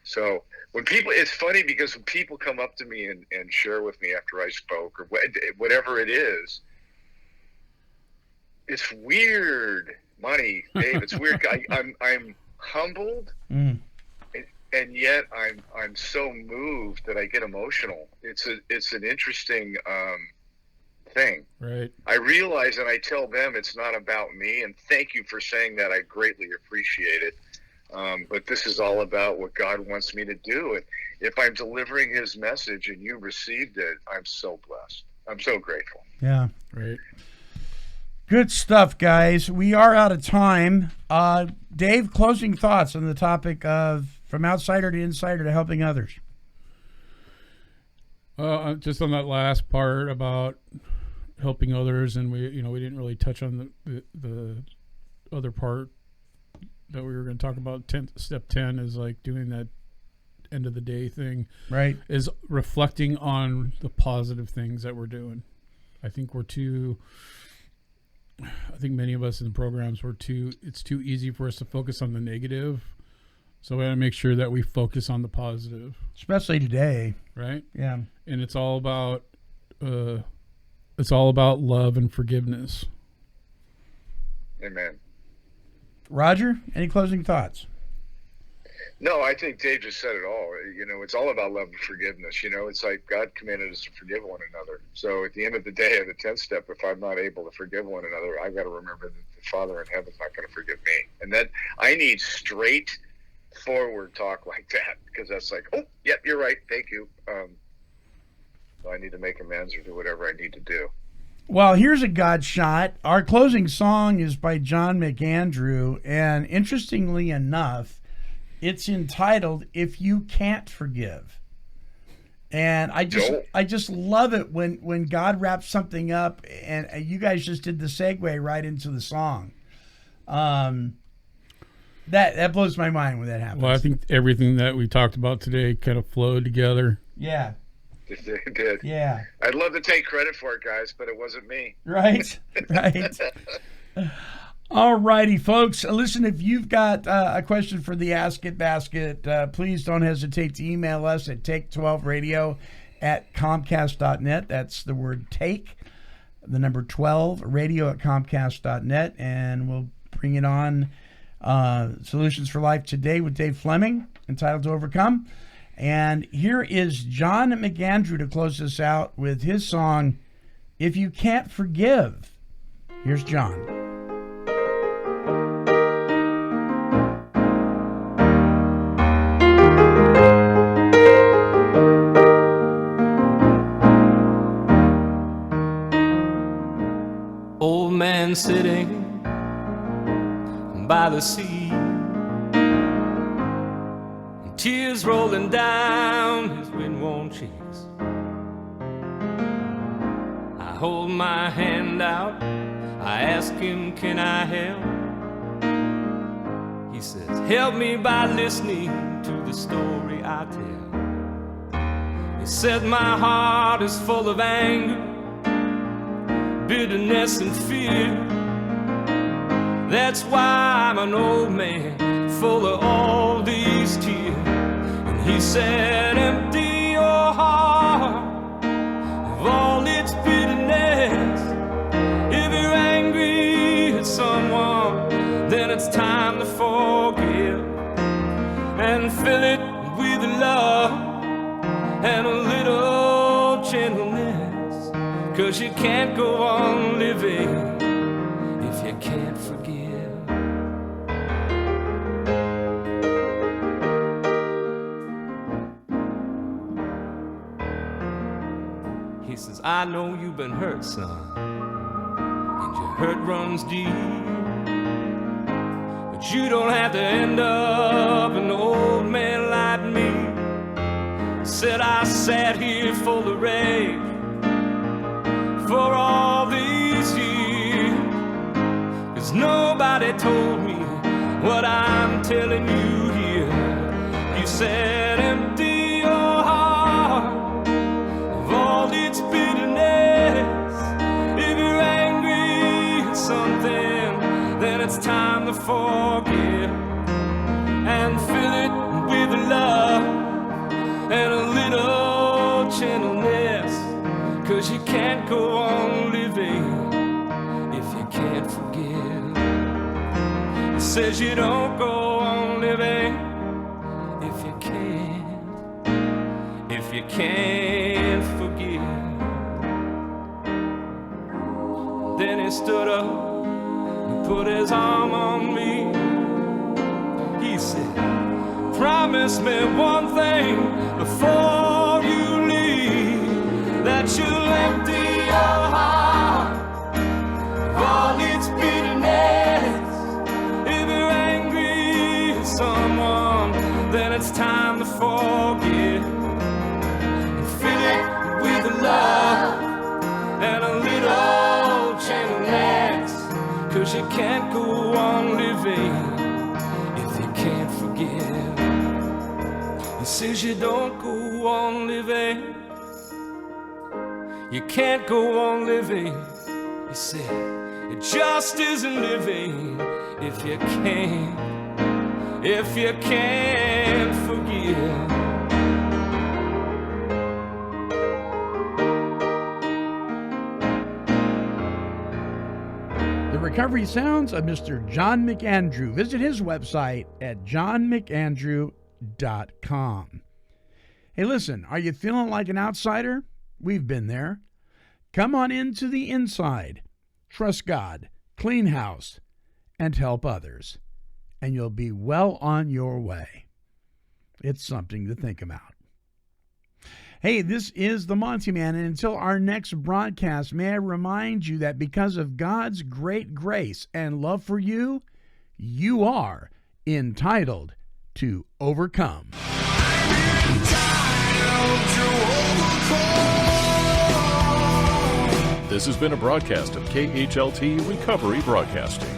[SPEAKER 7] So it's funny because when people come up to me and share with me after I spoke or whatever it is, it's weird, Dave. It's weird. I'm humbled, and yet I'm so moved that I get emotional. It's an interesting thing.
[SPEAKER 6] Right.
[SPEAKER 7] I realize, and I tell them it's not about me, and thank you for saying that. I greatly appreciate it. But this is all about what God wants me to do. And if I'm delivering his message and you received it, I'm so blessed. I'm so grateful.
[SPEAKER 5] Yeah.
[SPEAKER 6] Right.
[SPEAKER 5] Good stuff, guys. We are out of time. Dave, closing thoughts on the topic of from outsider to insider to helping others.
[SPEAKER 6] Just on that last part about helping others, and we didn't really touch on the other part that we were going to talk about. Step 10 is like doing that end of the day thing.
[SPEAKER 5] Right.
[SPEAKER 6] Is reflecting on the positive things that we're doing. I think many of us in the programs it's too easy for us to focus on the negative. So we got to make sure that we focus on the positive.
[SPEAKER 5] Especially today.
[SPEAKER 6] Right?
[SPEAKER 5] Yeah.
[SPEAKER 6] And it's all about love and forgiveness.
[SPEAKER 7] Amen.
[SPEAKER 5] Roger, any closing thoughts?
[SPEAKER 7] No, I think Dave just said it all. You know, it's all about love and forgiveness. You know, it's like God commanded us to forgive one another. So at the end of the day, of the 10th step, if I'm not able to forgive one another, I've got to remember that the Father in heaven's not going to forgive me. And that I need straightforward talk like that, because that's like, oh, yep, you're right. Thank you. So I need to make amends or do whatever I need to do.
[SPEAKER 5] Well, here's a God shot. Our closing song is by John McAndrew, and interestingly enough, it's entitled "If You Can't Forgive." And I just love it when God wraps something up, and you guys just did the segue right into the song. That blows my mind when that happens.
[SPEAKER 6] Well, I think everything that we talked about today kind of flowed together.
[SPEAKER 5] Yeah.
[SPEAKER 7] It did.
[SPEAKER 5] Yeah.
[SPEAKER 7] I'd love to take credit for it, guys, but it wasn't me.
[SPEAKER 5] Right. All righty, folks. Listen, if you've got a question for the Ask It Basket, please don't hesitate to email us at take12radio@comcast.net. That's the word take, the number 12, radio@comcast.net, and we'll bring it on. Solutions for Life today with Dave Fleming, entitled To Overcome. And here is John McAndrew to close this out with his song, If You Can't Forgive. Here's John.
[SPEAKER 1] Old man sitting by the sea, tears rolling down his wind-worn cheeks. I hold my hand out, I ask him, can I help? He says, help me by listening to the story I tell. He said, my heart is full of anger, bitterness and fear. That's why I'm an old man, full of all these tears. And he said, empty your heart of all its bitterness. If you're angry at someone, then it's time to forgive, and fill it with love and a little gentleness, 'cause you can't go on living if you can't forgive. He says, I know you've been hurt, son, and your hurt runs deep, but you don't have to end up an old man like me. Said I sat here full of rage for all these years, 'cause nobody told me what I'm telling you here. You said empty your heart of all its bitterness. If you're angry at something, then it's time to forgive, and fill it with love and a little gentleness, 'cause you can't go on living if you can't forgive. It says you don't go on living if you can't forgive. Then he stood up and put his arm on me. He said, promise me one thing before you leave, that you'll empty your heart of all its bitterness. If you're angry at someone, then it's time to forgive, and fill it with love and a little gentleness, 'cause you can't go on living if you can't forgive. He says you don't go on living You can't go on living, he said, it just isn't living if you can't forgive.
[SPEAKER 5] The recovery sounds of Mr. John McAndrew. Visit his website at johnmcandrew.com. Hey, listen, are you feeling like an outsider? We've been there. Come on into the inside. Trust God, clean house, and help others. And you'll be well on your way. It's something to think about. Hey, this is the Monty Man, and until our next broadcast, may I remind you that because of God's great grace and love for you, you are entitled to overcome.
[SPEAKER 4] This has been a broadcast of KHLT Recovery Broadcasting.